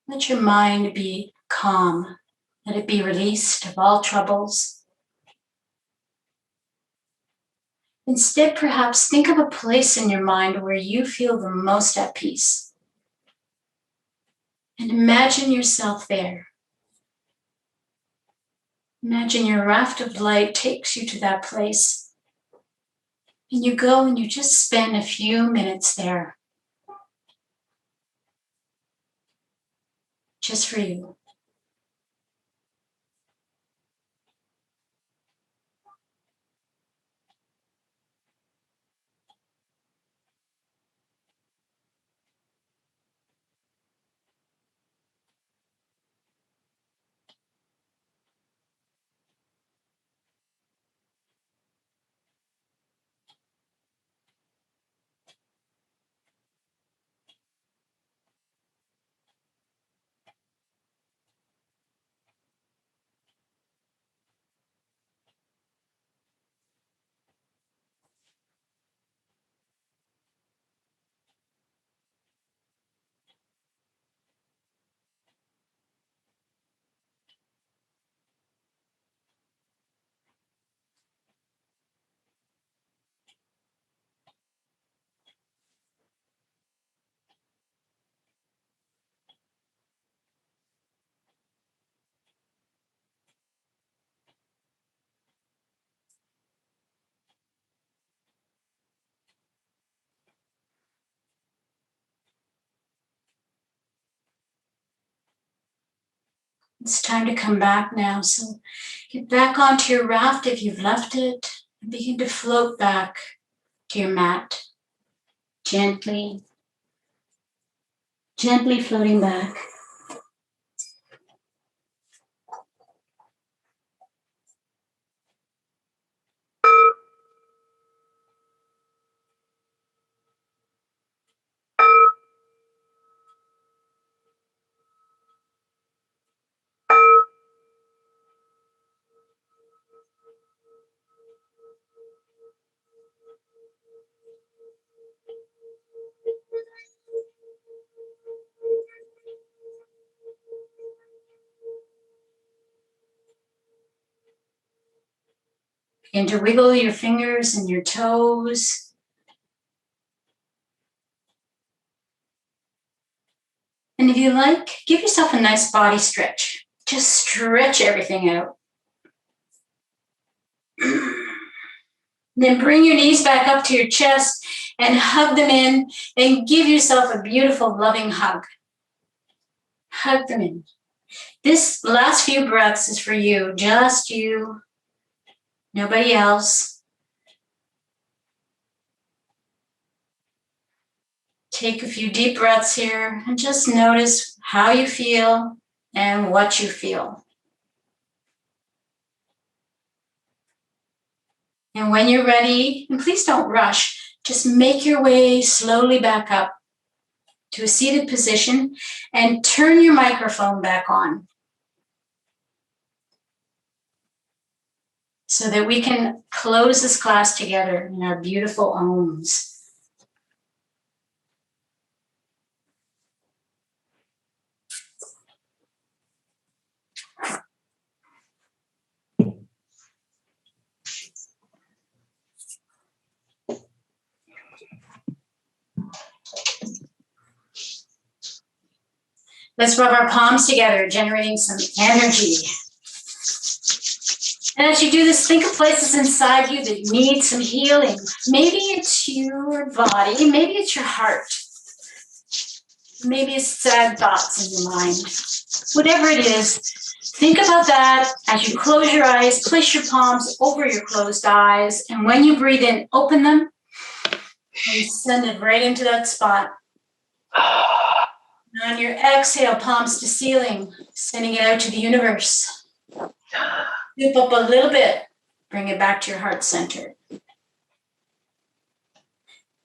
Let your mind be calm. Let it be released of all troubles. Instead, perhaps think of a place in your mind where you feel the most at peace. And imagine yourself there. Imagine your raft of light takes you to that place. And you go and you just spend a few minutes there. Just for you. It's time to come back now. So get back onto your raft if you've left it and begin to float back to your mat. Gently floating back. Begin to wiggle your fingers and your toes. And if you like, give yourself a nice body stretch. Just stretch everything out. Then bring your knees back up to your chest and hug them in and give yourself a beautiful, loving hug. Hug them in. This last few breaths is for you, just you, nobody else. Take a few deep breaths here and just notice how you feel and what you feel. And when you're ready, and please don't rush, just make your way slowly back up to a seated position and turn your microphone back on so that we can close this class together in our beautiful ohms. Let's rub our palms together, generating some energy. And as you do this, think of places inside you that need some healing. Maybe it's your body, maybe it's your heart. Maybe it's sad thoughts in your mind. Whatever it is, think about that as you close your eyes, place your palms over your closed eyes, and when you breathe in, open them and send it right into that spot. And on your exhale, palms to ceiling, sending it out to the universe. Scoop up a little bit, bring it back to your heart center.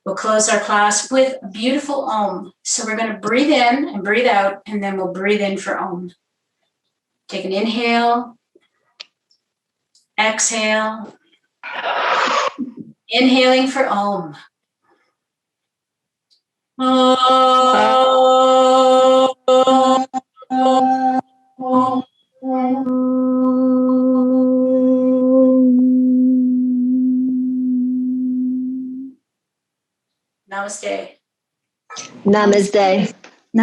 We'll close our class with a beautiful Om. So we're going to breathe in and breathe out, and then we'll breathe in for Om. Take an inhale, exhale, inhaling for Om. Namaste. Namaste.